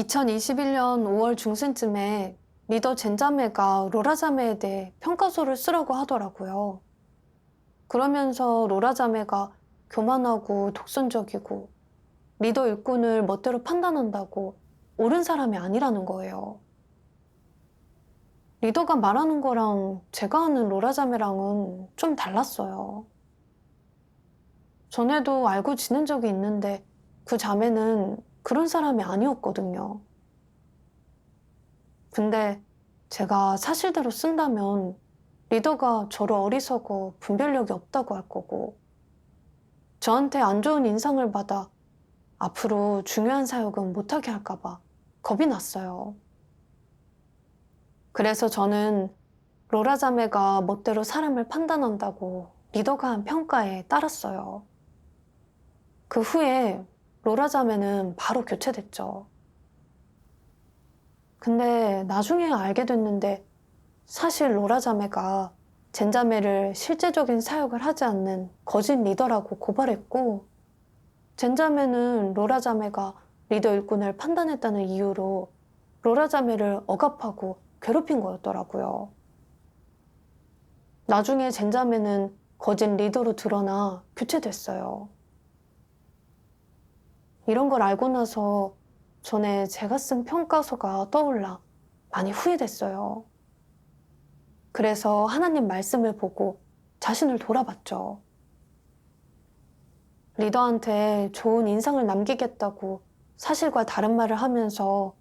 2021년 5월 중순쯤에 리더 젠자매가 로라자매에 대해 평가서를 쓰라고 하더라고요. 그러면서 로라자매가 교만하고 독선적이고 리더 일꾼을 멋대로 판단한다고 옳은 사람이 아니라는 거예요. 리더가 말하는 거랑 제가 아는 로라자매랑은 좀 달랐어요. 전에도 알고 지낸 적이 있는데 그 자매는 그런 사람이 아니었거든요. 근데 제가 사실대로 쓴다면 리더가 저를 어리석어 분별력이 없다고 할 거고 저한테 안 좋은 인상을 받아 앞으로 중요한 사역은 못하게 할까 봐 겁이 났어요. 그래서 저는 로라 자매가 멋대로 사람을 판단한다고 리더가 한 평가에 따랐어요. 그 후에 로라 자매는 바로 교체됐죠. 근데 나중에 알게 됐는데 사실 로라 자매가 젠 자매를 실제적인 사역을 하지 않는 거짓 리더라고 고발했고 젠 자매는 로라 자매가 리더 일꾼을 판단했다는 이유로 로라 자매를 억압하고 괴롭힌 거였더라고요. 나중에 젠 자매는 거짓 리더로 드러나 교체됐어요. 이런 걸 알고 나서 전에 제가 쓴 평가서가 떠올라 많이 후회됐어요. 그래서 하나님 말씀을 보고 자신을 돌아봤죠. 리더한테 좋은 인상을 남기겠다고 사실과 다른 말을 하면서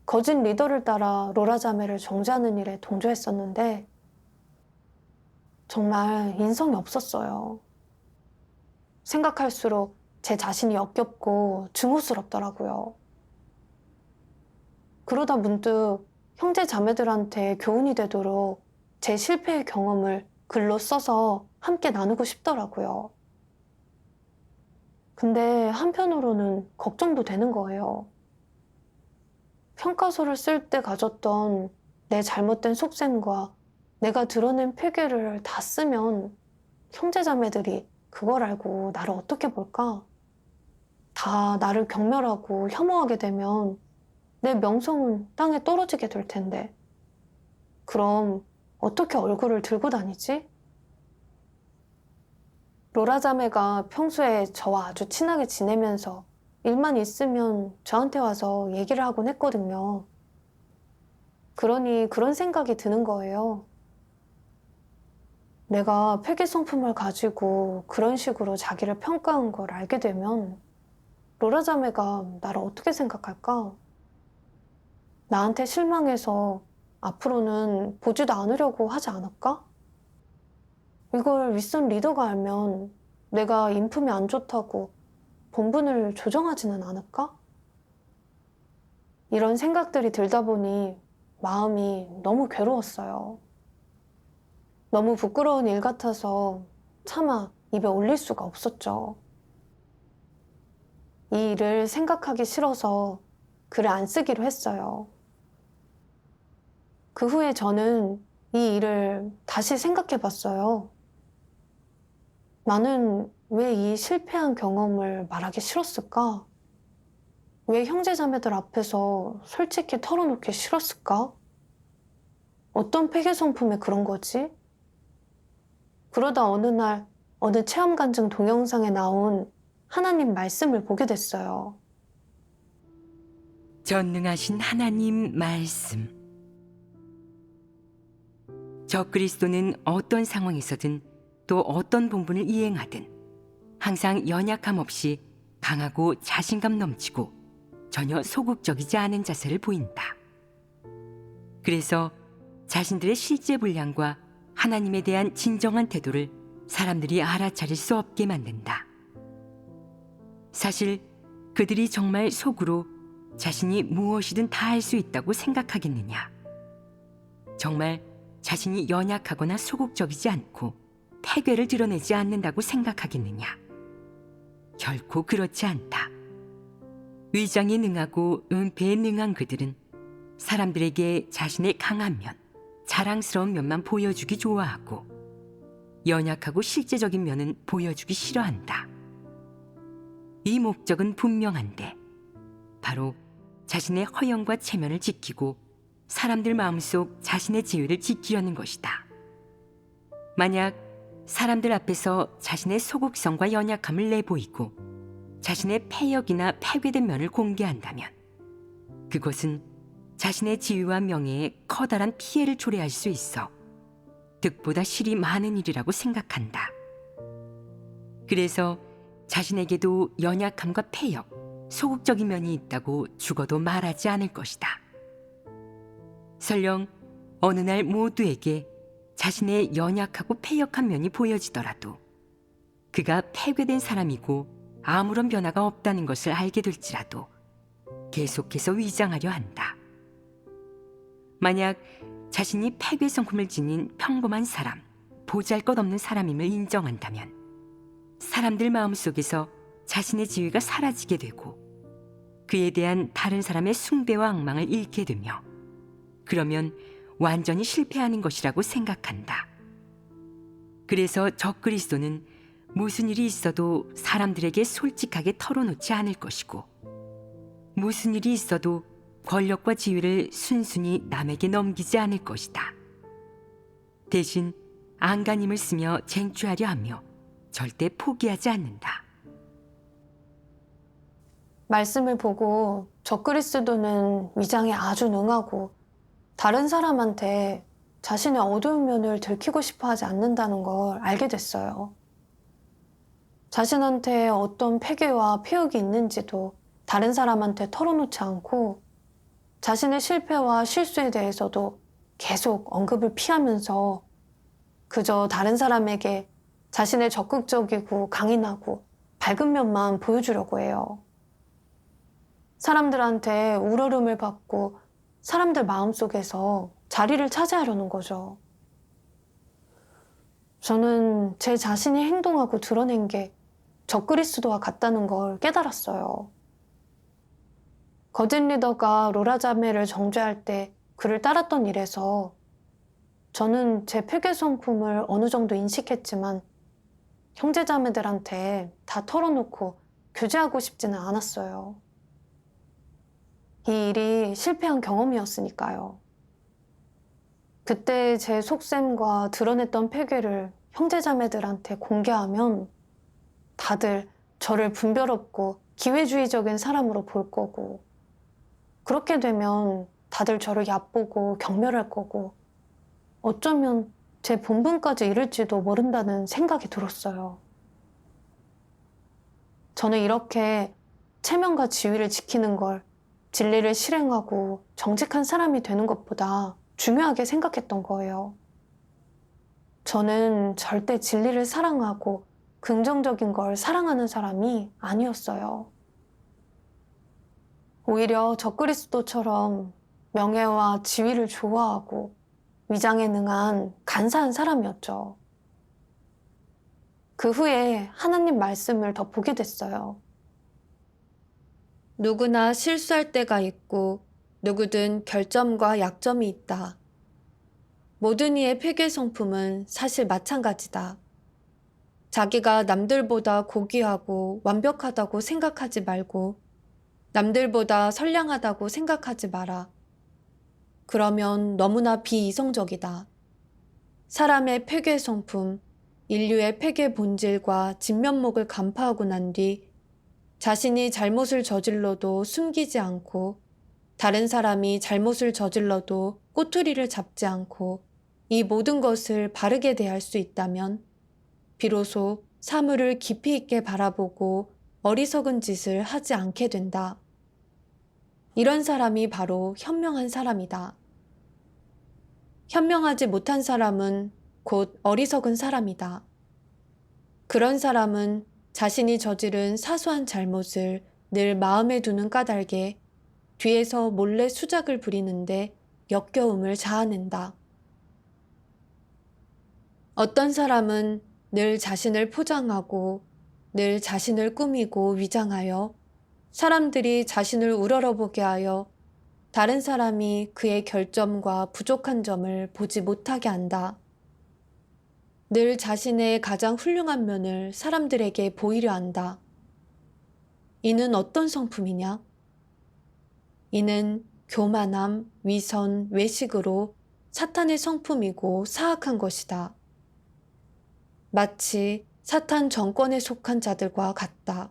거짓 리더를 따라 로라 자매를 정죄하는 일에 동조했었는데 정말 인성이 없었어요. 생각할수록 제 자신이 역겹고 증오스럽더라고요. 그러다 문득 형제 자매들한테 교훈이 되도록 제 실패의 경험을 글로 써서 함께 나누고 싶더라고요. 근데 한편으로는 걱정도 되는 거예요. 평가서를 쓸 때 가졌던 내 잘못된 속셈과 내가 드러낸 폐괴를 다 쓰면 형제자매들이 그걸 알고 나를 어떻게 볼까? 다 나를 경멸하고 혐오하게 되면 내 명성은 땅에 떨어지게 될 텐데 그럼 어떻게 얼굴을 들고 다니지? 로라 자매가 평소에 저와 아주 친하게 지내면서 일만 있으면 저한테 와서 얘기를 하곤 했거든요. 그러니 그런 생각이 드는 거예요. 내가 폐기성품을 가지고 그런 식으로 자기를 평가한 걸 알게 되면 로라 자매가 나를 어떻게 생각할까? 나한테 실망해서 앞으로는 보지도 않으려고 하지 않을까? 이걸 윗선 리더가 알면 내가 인품이 안 좋다고 본분을 조정하지는 않을까? 이런 생각들이 들다 보니 마음이 너무 괴로웠어요. 너무 부끄러운 일 같아서 차마 입에 올릴 수가 없었죠. 이 일을 생각하기 싫어서 글을 안 쓰기로 했어요. 그 후에 저는 이 일을 다시 생각해 봤어요. 나는 왜 이 실패한 경험을 말하기 싫었을까? 왜 형제자매들 앞에서 솔직히 털어놓기 싫었을까? 어떤 폐기성품에 그런 거지? 그러다 어느 날 어느 체험간증 동영상에 나온 하나님 말씀을 보게 됐어요. 전능하신 하나님 말씀. 저 그리스도는 어떤 상황에서든 또 어떤 본분을 이행하든 항상 연약함 없이 강하고 자신감 넘치고 전혀 소극적이지 않은 자세를 보인다. 그래서 자신들의 실제 분량과 하나님에 대한 진정한 태도를 사람들이 알아차릴 수 없게 만든다. 사실 그들이 정말 속으로 자신이 무엇이든 다 할 수 있다고 생각하겠느냐? 정말 자신이 연약하거나 소극적이지 않고 패괴를 드러내지 않는다고 생각하겠느냐? 결코 그렇지 않다. 위장에 능하고 은폐에 능한 그들은 사람들에게 자신의 강한 면, 자랑스러운 면만 보여주기 좋아하고 연약하고 실제적인 면은 보여주기 싫어한다. 이 목적은 분명한데 바로 자신의 허영과 체면을 지키고 사람들 마음속 자신의 지위를 지키려는 것이다. 만약 사람들 앞에서 자신의 소극성과 연약함을 내보이고 자신의 패역이나 패괴된 면을 공개한다면 그것은 자신의 지위와 명예에 커다란 피해를 초래할 수 있어 득보다 실이 많은 일이라고 생각한다. 그래서 자신에게도 연약함과 패역, 소극적인 면이 있다고 죽어도 말하지 않을 것이다. 설령 어느 날 모두에게 자신의 연약하고 패역한 면이 보여지더라도 그가 패괴된 사람이고 아무런 변화가 없다는 것을 알게 될지라도 계속해서 위장하려 한다. 만약 자신이 패괴 성품을 지닌 평범한 사람, 보잘것없는 사람임을 인정한다면 사람들 마음속에서 자신의 지위가 사라지게 되고 그에 대한 다른 사람의 숭배와 악망을 잃게 되며 그러면 완전히 실패하는 것이라고 생각한다. 그래서 적그리스도는 무슨 일이 있어도 사람들에게 솔직하게 털어놓지 않을 것이고 무슨 일이 있어도 권력과 지위를 순순히 남에게 넘기지 않을 것이다. 대신 안간힘을 쓰며 쟁취하려 하며 절대 포기하지 않는다. 말씀을 보고 적그리스도는 위장에 아주 능하고 다른 사람한테 자신의 어두운 면을 들키고 싶어 하지 않는다는 걸 알게 됐어요. 자신한테 어떤 패괴와 폐역이 있는지도 다른 사람한테 털어놓지 않고 자신의 실패와 실수에 대해서도 계속 언급을 피하면서 그저 다른 사람에게 자신의 적극적이고 강인하고 밝은 면만 보여주려고 해요. 사람들한테 우러름을 받고 사람들 마음속에서 자리를 차지하려는 거죠. 저는 제 자신이 행동하고 드러낸 게 적그리스도와 같다는 걸 깨달았어요. 거짓 리더가 로라 자매를 정죄할 때 그를 따랐던 일에서 저는 제 패괴 성품을 어느 정도 인식했지만 형제 자매들한테 다 털어놓고 교제하고 싶지는 않았어요. 이 일이 실패한 경험이었으니까요. 그때 제 속셈과 드러냈던 패괴를 형제 자매들한테 공개하면 다들 저를 분별없고 기회주의적인 사람으로 볼 거고 그렇게 되면 다들 저를 얕보고 경멸할 거고 어쩌면 제 본분까지 잃을지도 모른다는 생각이 들었어요. 저는 이렇게 체면과 지위를 지키는 걸 진리를 실행하고 정직한 사람이 되는 것보다 중요하게 생각했던 거예요. 저는 절대 진리를 사랑하고 긍정적인 걸 사랑하는 사람이 아니었어요. 오히려 적그리스도처럼 명예와 지위를 좋아하고 위장에 능한 간사한 사람이었죠. 그 후에 하나님 말씀을 더 보게 됐어요. 누구나 실수할 때가 있고 누구든 결점과 약점이 있다. 모든 이의 패괴 성품은 사실 마찬가지다. 자기가 남들보다 고귀하고 완벽하다고 생각하지 말고 남들보다 선량하다고 생각하지 마라. 그러면 너무나 비이성적이다. 사람의 패괴 성품, 인류의 패괴 본질과 진면목을 간파하고 난 뒤 자신이 잘못을 저질러도 숨기지 않고 다른 사람이 잘못을 저질러도 꼬투리를 잡지 않고 이 모든 것을 바르게 대할 수 있다면 비로소 사물을 깊이 있게 바라보고 어리석은 짓을 하지 않게 된다. 이런 사람이 바로 현명한 사람이다. 현명하지 못한 사람은 곧 어리석은 사람이다. 그런 사람은 자신이 저지른 사소한 잘못을 늘 마음에 두는 까닭에 뒤에서 몰래 수작을 부리는데 역겨움을 자아낸다. 어떤 사람은 늘 자신을 포장하고 늘 자신을 꾸미고 위장하여 사람들이 자신을 우러러보게 하여 다른 사람이 그의 결점과 부족한 점을 보지 못하게 한다. 늘 자신의 가장 훌륭한 면을 사람들에게 보이려 한다. 이는 어떤 성품이냐? 이는 교만함, 위선, 외식으로 사탄의 성품이고 사악한 것이다. 마치 사탄 정권에 속한 자들과 같다.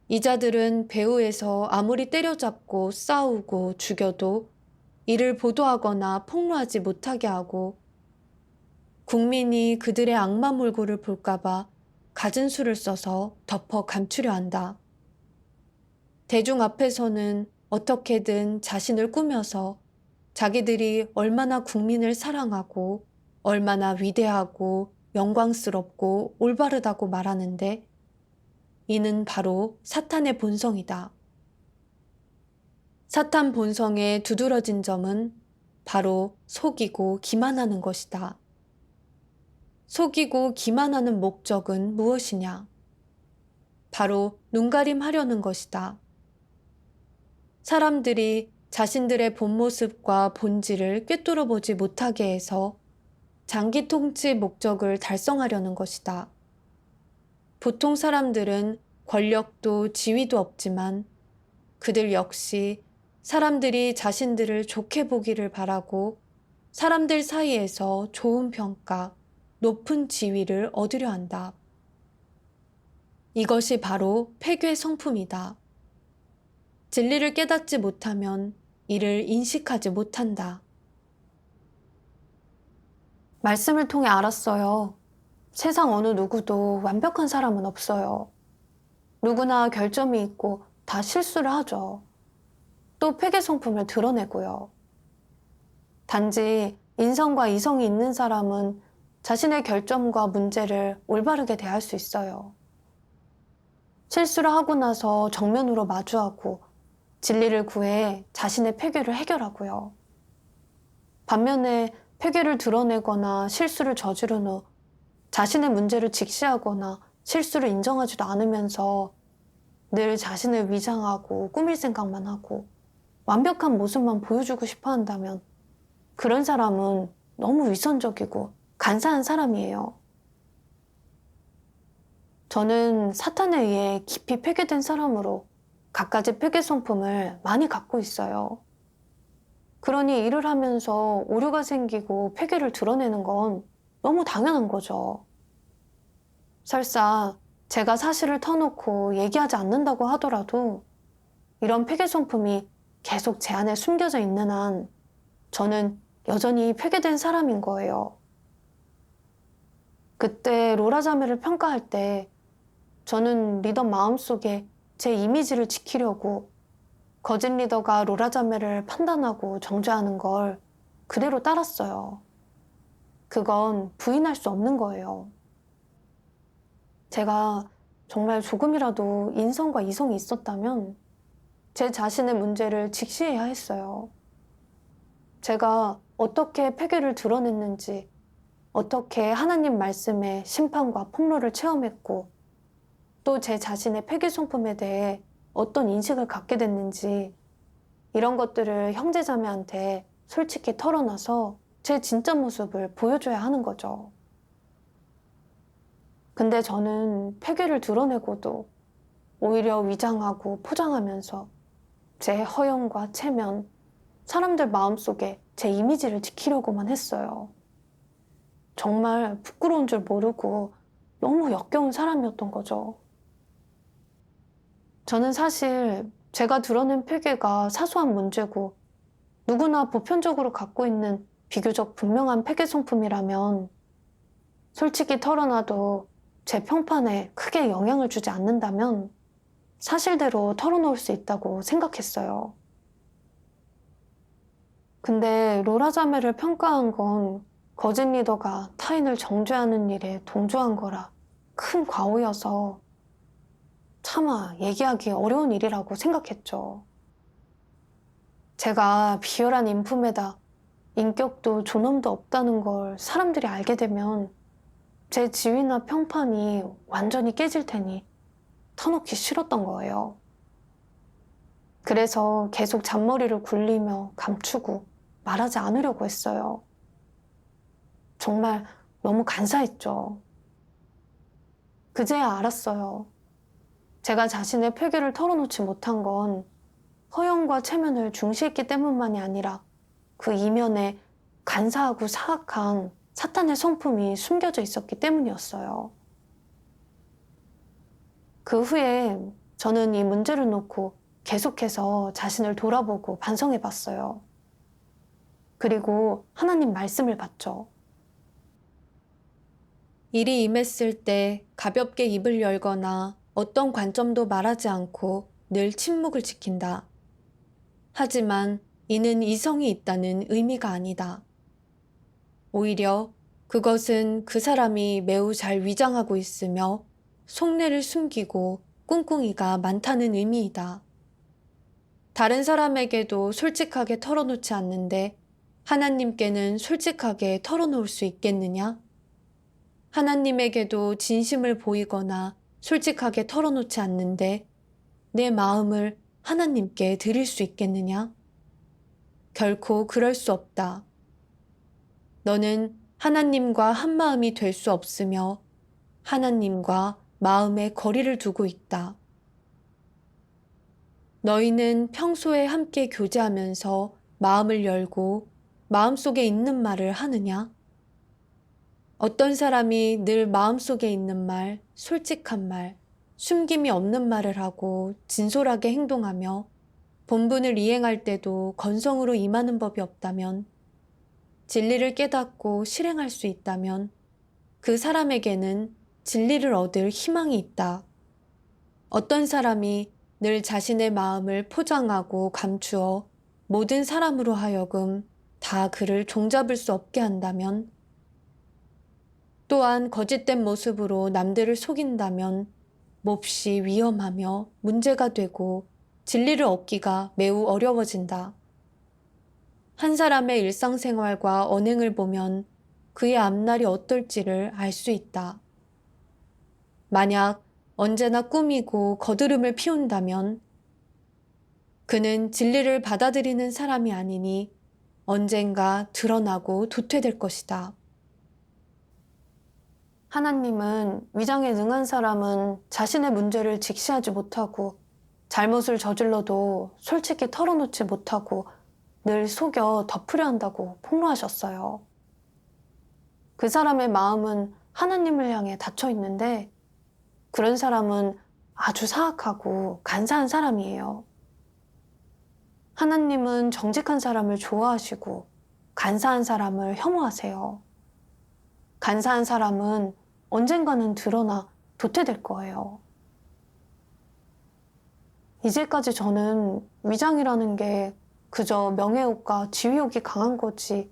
이 자들은 배후에서 아무리 때려잡고 싸우고 죽여도 이를 보도하거나 폭로하지 못하게 하고 국민이 그들의 악마 몰골을 볼까봐 갖은 수를 써서 덮어 감추려 한다. 대중 앞에서는 어떻게든 자신을 꾸며서 자기들이 얼마나 국민을 사랑하고 얼마나 위대하고 영광스럽고 올바르다고 말하는데 이는 바로 사탄의 본성이다. 사탄 본성의 두드러진 점은 바로 속이고 기만하는 것이다. 속이고 기만하는 목적은 무엇이냐? 바로 눈가림하려는 것이다. 사람들이 자신들의 본 모습과 본질을 꿰뚫어 보지 못하게 해서 장기 통치 목적을 달성하려는 것이다. 보통 사람들은 권력도 지위도 없지만 그들 역시 사람들이 자신들을 좋게 보기를 바라고 사람들 사이에서 좋은 평가, 높은 지위를 얻으려 한다. 이것이 바로 폐괴 성품이다. 진리를 깨닫지 못하면 이를 인식하지 못한다. 말씀을 통해 알았어요. 세상 어느 누구도 완벽한 사람은 없어요. 누구나 결점이 있고 다 실수를 하죠. 또 폐괴 성품을 드러내고요. 단지 인성과 이성이 있는 사람은 자신의 결점과 문제를 올바르게 대할 수 있어요. 실수를 하고 나서 정면으로 마주하고 진리를 구해 자신의 폐괴를 해결하고요. 반면에 폐괴를 드러내거나 실수를 저지른 후 자신의 문제를 직시하거나 실수를 인정하지도 않으면서 늘 자신을 위장하고 꾸밀 생각만 하고 완벽한 모습만 보여주고 싶어 한다면 그런 사람은 너무 위선적이고 간사한 사람이에요. 저는 사탄에 의해 깊이 폐괴된 사람으로 갖가지 폐괴 성품을 많이 갖고 있어요. 그러니 일을 하면서 오류가 생기고 폐괴를 드러내는 건 너무 당연한 거죠. 설사 제가 사실을 터놓고 얘기하지 않는다고 하더라도 이런 폐괴 성품이 계속 제 안에 숨겨져 있는 한 저는 여전히 폐괴된 사람인 거예요. 그때 로라 자매를 평가할 때 저는 리더 마음속에 제 이미지를 지키려고 거짓 리더가 로라 자매를 판단하고 정죄하는 걸 그대로 따랐어요. 그건 부인할 수 없는 거예요. 제가 정말 조금이라도 인성과 이성이 있었다면 제 자신의 문제를 직시해야 했어요. 제가 어떻게 폐괴를 드러냈는지, 어떻게 하나님 말씀의 심판과 폭로를 체험했고, 또 제 자신의 폐괴 성품에 대해 어떤 인식을 갖게 됐는지 이런 것들을 형제자매한테 솔직히 털어놔서 제 진짜 모습을 보여줘야 하는 거죠. 근데 저는 폐괴를 드러내고도 오히려 위장하고 포장하면서 제 허영과 체면, 사람들 마음속에 제 이미지를 지키려고만 했어요. 정말 부끄러운 줄 모르고 너무 역겨운 사람이었던 거죠. 저는 사실 제가 드러낸 폐괴가 사소한 문제고 누구나 보편적으로 갖고 있는 비교적 분명한 폐괴 성품이라면 솔직히 털어놔도 제 평판에 크게 영향을 주지 않는다면 사실대로 털어놓을 수 있다고 생각했어요. 근데 로라 자매를 평가한 건 거짓 리더가 타인을 정죄하는 일에 동조한 거라 큰 과오여서 차마 얘기하기 어려운 일이라고 생각했죠. 제가 비열한 인품에다 인격도 존엄도 없다는 걸 사람들이 알게 되면 제 지위나 평판이 완전히 깨질 테니 터놓기 싫었던 거예요. 그래서 계속 잔머리를 굴리며 감추고 말하지 않으려고 했어요. 정말 너무 간사했죠. 그제야 알았어요. 제가 자신의 폐괴를 털어놓지 못한 건 허영과 체면을 중시했기 때문만이 아니라 그 이면에 간사하고 사악한 사탄의 성품이 숨겨져 있었기 때문이었어요. 그 후에 저는 이 문제를 놓고 계속해서 자신을 돌아보고 반성해 봤어요. 그리고 하나님 말씀을 받죠. 일이 임했을 때 가볍게 입을 열거나 어떤 관점도 말하지 않고 늘 침묵을 지킨다. 하지만 이는 이성이 있다는 의미가 아니다. 오히려 그것은 그 사람이 매우 잘 위장하고 있으며 속내를 숨기고 꿍꿍이가 많다는 의미이다. 다른 사람에게도 솔직하게 털어놓지 않는데 하나님께는 솔직하게 털어놓을 수 있겠느냐? 하나님에게도 진심을 보이거나 솔직하게 털어놓지 않는데 내 마음을 하나님께 드릴 수 있겠느냐? 결코 그럴 수 없다. 너는 하나님과 한 마음이 될 수 없으며 하나님과 마음의 거리를 두고 있다. 너희는 평소에 함께 교제하면서 마음을 열고 마음속에 있는 말을 하느냐? 어떤 사람이 늘 마음속에 있는 말, 솔직한 말, 숨김이 없는 말을 하고 진솔하게 행동하며 본분을 이행할 때도 건성으로 임하는 법이 없다면, 진리를 깨닫고 실행할 수 있다면 그 사람에게는 진리를 얻을 희망이 있다. 어떤 사람이 늘 자신의 마음을 포장하고 감추어 모든 사람으로 하여금 다 그를 종잡을 수 없게 한다면, 또한 거짓된 모습으로 남들을 속인다면 몹시 위험하며 문제가 되고 진리를 얻기가 매우 어려워진다. 한 사람의 일상생활과 언행을 보면 그의 앞날이 어떨지를 알 수 있다. 만약 언제나 꾸미고 거드름을 피운다면 그는 진리를 받아들이는 사람이 아니니 언젠가 드러나고 도태될 것이다. 하나님은 위장에 능한 사람은 자신의 문제를 직시하지 못하고 잘못을 저질러도 솔직히 털어놓지 못하고 늘 속여 덮으려 한다고 폭로하셨어요. 그 사람의 마음은 하나님을 향해 닫혀 있는데 그런 사람은 아주 사악하고 간사한 사람이에요. 하나님은 정직한 사람을 좋아하시고 간사한 사람을 혐오하세요. 간사한 사람은 언젠가는 드러나 도태될 거예요. 이제까지 저는 위장이라는 게 그저 명예욕과 지위욕이 강한 거지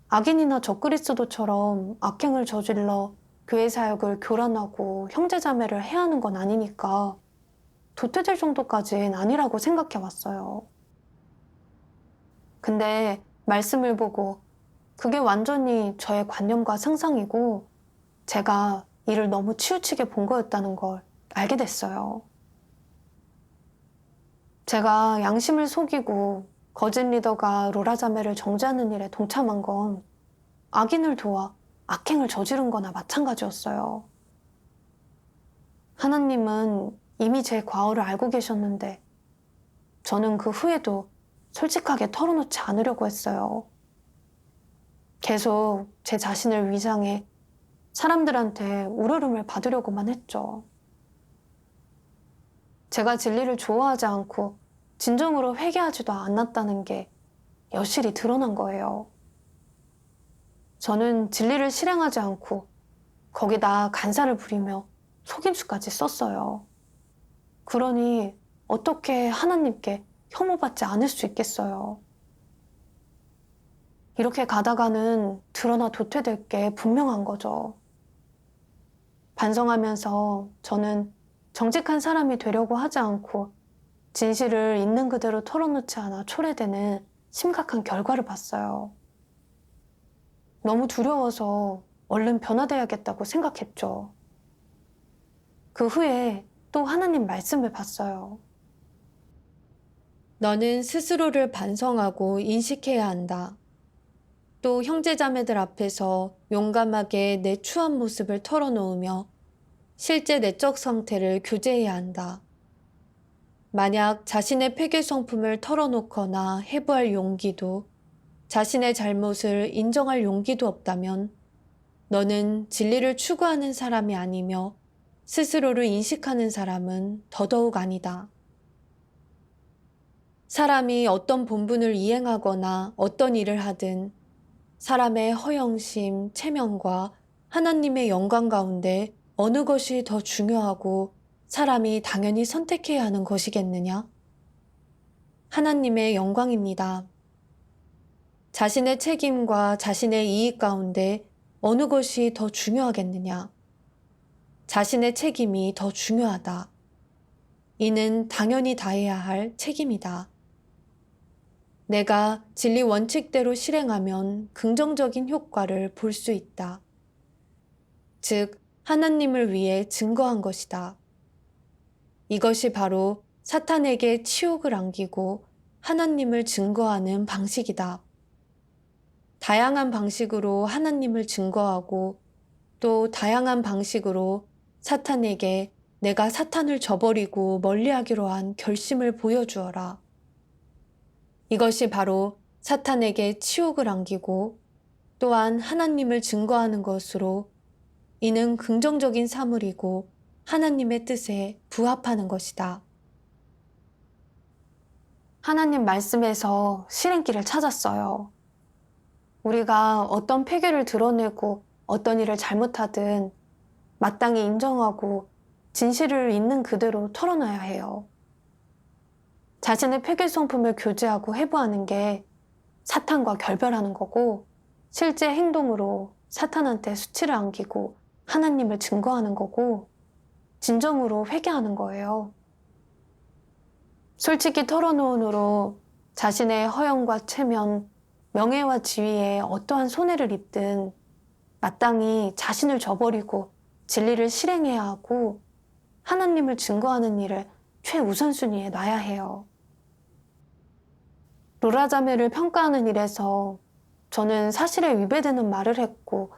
악인이나 적그리스도처럼 악행을 저질러 교회 사역을 교란하고 형제자매를 해야 하는 건 아니니까 도태될 정도까지는 아니라고 생각해 왔어요. 근데 말씀을 보고 그게 완전히 저의 관념과 상상이고 제가 이를 너무 치우치게 본 거였다는 걸 알게 됐어요. 제가 양심을 속이고 거짓 리더가 로라 자매를 정죄하는 일에 동참한 건 악인을 도와 악행을 저지른 거나 마찬가지였어요. 하나님은 이미 제 과오를 알고 계셨는데 저는 그 후에도 솔직하게 털어놓지 않으려고 했어요. 계속 제 자신을 위장해 사람들한테 우러름을 받으려고만 했죠. 제가 진리를 좋아하지 않고 진정으로 회개하지도 않았다는 게 여실히 드러난 거예요. 저는 진리를 실행하지 않고 거기다 간사를 부리며 속임수까지 썼어요. 그러니 어떻게 하나님께 혐오받지 않을 수 있겠어요. 이렇게 가다가는 드러나 도태될 게 분명한 거죠. 반성하면서 저는 정직한 사람이 되려고 하지 않고 진실을 있는 그대로 털어놓지 않아 초래되는 심각한 결과를 봤어요. 너무 두려워서 얼른 변화돼야겠다고 생각했죠. 그 후에 또 하나님 말씀을 봤어요. 너는 스스로를 반성하고 인식해야 한다. 또 형제자매들 앞에서 용감하게 내 추한 모습을 털어놓으며 실제 내적 상태를 교제해야 한다. 만약 자신의 폐괴 성품을 털어놓거나 해부할 용기도, 자신의 잘못을 인정할 용기도 없다면 너는 진리를 추구하는 사람이 아니며 스스로를 인식하는 사람은 더더욱 아니다. 사람이 어떤 본분을 이행하거나 어떤 일을 하든 사람의 허영심, 체면과 하나님의 영광 가운데 어느 것이 더 중요하고 사람이 당연히 선택해야 하는 것이겠느냐? 하나님의 영광입니다. 자신의 책임과 자신의 이익 가운데 어느 것이 더 중요하겠느냐? 자신의 책임이 더 중요하다. 이는 당연히 다해야 할 책임이다. 내가 진리 원칙대로 실행하면 긍정적인 효과를 볼 수 있다. 즉, 하나님을 위해 증거한 것이다. 이것이 바로 사탄에게 치욕을 안기고 하나님을 증거하는 방식이다. 다양한 방식으로 하나님을 증거하고 또 다양한 방식으로 사탄에게 내가 사탄을 저버리고 멀리하기로 한 결심을 보여주어라. 이것이 바로 사탄에게 치욕을 안기고 또한 하나님을 증거하는 것으로 이는 긍정적인 사물이고 하나님의 뜻에 부합하는 것이다. 하나님 말씀에서 실행길을 찾았어요. 우리가 어떤 폐괴를 드러내고 어떤 일을 잘못하든 마땅히 인정하고 진실을 있는 그대로 털어놔야 해요. 자신의 폐괴 성품을 교제하고 해부하는 게 사탄과 결별하는 거고 실제 행동으로 사탄한테 수치를 안기고 하나님을 증거하는 거고 진정으로 회개하는 거예요. 솔직히 털어놓음으로 자신의 허영과 체면, 명예와 지위에 어떠한 손해를 입든 마땅히 자신을 저버리고 진리를 실행해야 하고 하나님을 증거하는 일을 최우선순위에 놔야 해요. 로라 자매를 평가하는 일에서 저는 사실에 위배되는 말을 했고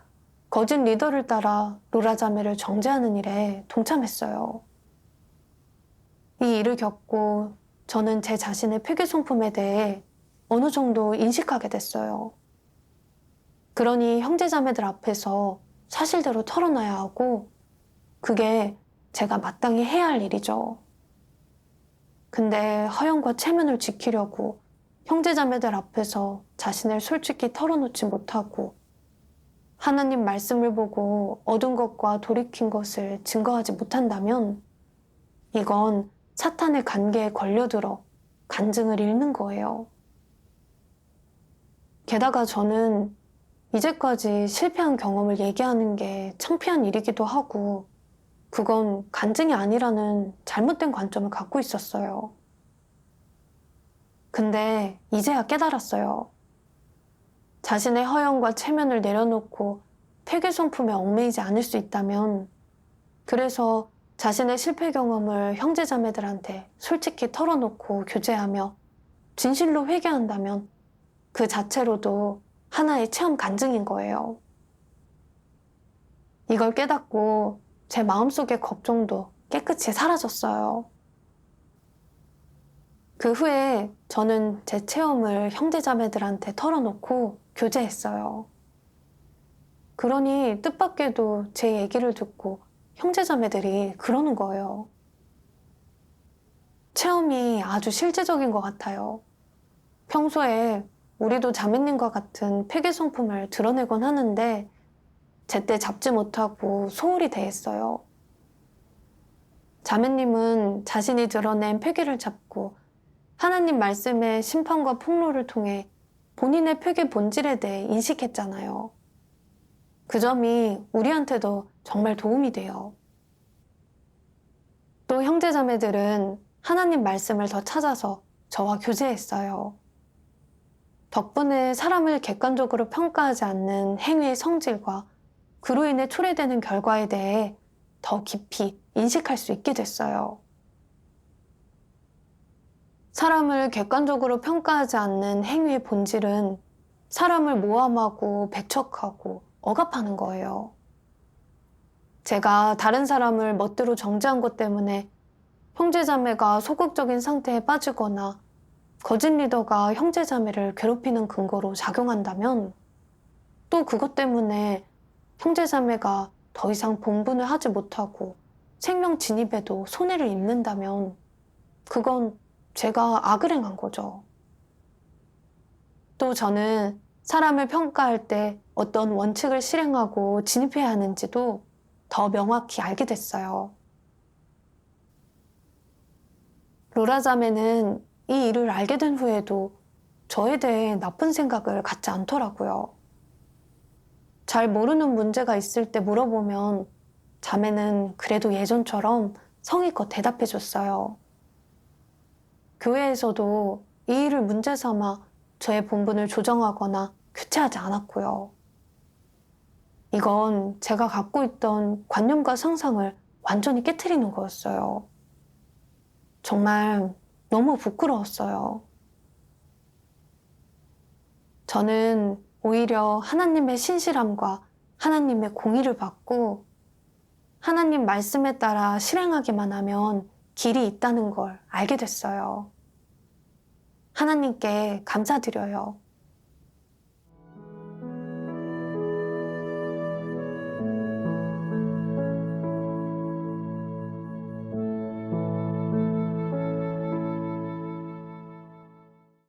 거짓 리더를 따라 로라 자매를 정죄하는 일에 동참했어요. 이 일을 겪고 저는 제 자신의 폐괴 성품에 대해 어느 정도 인식하게 됐어요. 그러니 형제자매들 앞에서 사실대로 털어놔야 하고 그게 제가 마땅히 해야 할 일이죠. 근데 허영과 체면을 지키려고 형제자매들 앞에서 자신을 솔직히 털어놓지 못하고 하나님 말씀을 보고 얻은 것과 돌이킨 것을 증거하지 못한다면 이건 사탄의 관계에 걸려들어 간증을 잃는 거예요. 게다가 저는 이제까지 실패한 경험을 얘기하는 게 창피한 일이기도 하고 그건 간증이 아니라는 잘못된 관점을 갖고 있었어요. 근데 이제야 깨달았어요. 자신의 허영과 체면을 내려놓고 폐괴 성품에 얽매이지 않을 수 있다면 그래서 자신의 실패 경험을 형제자매들한테 솔직히 털어놓고 교제하며 진실로 회개한다면 그 자체로도 하나의 체험 간증인 거예요. 이걸 깨닫고 제 마음속의 걱정도 깨끗이 사라졌어요. 그 후에 저는 제 체험을 형제자매들한테 털어놓고 교제했어요. 그러니 뜻밖에도 제 얘기를 듣고 형제자매들이 그러는 거예요. 체험이 아주 실제적인 것 같아요. 평소에 우리도 자매님과 같은 폐괴 성품을 드러내곤 하는데 제때 잡지 못하고 소홀히 대했어요. 자매님은 자신이 드러낸 폐괴를 잡고 하나님 말씀의 심판과 폭로를 통해 본인의 폐괴 본질에 대해 인식했잖아요. 그 점이 우리한테도 정말 도움이 돼요. 또 형제자매들은 하나님 말씀을 더 찾아서 저와 교제했어요. 덕분에 사람을 객관적으로 평가하지 않는 행위의 성질과 그로 인해 초래되는 결과에 대해 더 깊이 인식할 수 있게 됐어요. 사람을 객관적으로 평가하지 않는 행위의 본질은 사람을 모함하고 배척하고 억압하는 거예요. 제가 다른 사람을 멋대로 정죄한 것 때문에 형제자매가 소극적인 상태에 빠지거나 거짓 리더가 형제자매를 괴롭히는 근거로 작용한다면, 또 그것 때문에 형제자매가 더 이상 본분을 하지 못하고 생명 진입에도 손해를 입는다면 그건 제가 악을 행한 거죠. 또 저는 사람을 평가할 때 어떤 원칙을 실행하고 진입해야 하는지도 더 명확히 알게 됐어요. 로라 자매는 이 일을 알게 된 후에도 저에 대해 나쁜 생각을 갖지 않더라고요. 잘 모르는 문제가 있을 때 물어보면 자매는 그래도 예전처럼 성의껏 대답해 줬어요. 교회에서도 이 일을 문제 삼아 저의 본분을 조정하거나 교체하지 않았고요. 이건 제가 갖고 있던 관념과 상상을 완전히 깨트리는 거였어요. 정말 너무 부끄러웠어요. 저는 오히려 하나님의 신실함과 하나님의 공의를 받고 하나님 말씀에 따라 실행하기만 하면 길이 있다는 걸 알게 됐어요. 하나님께 감사드려요.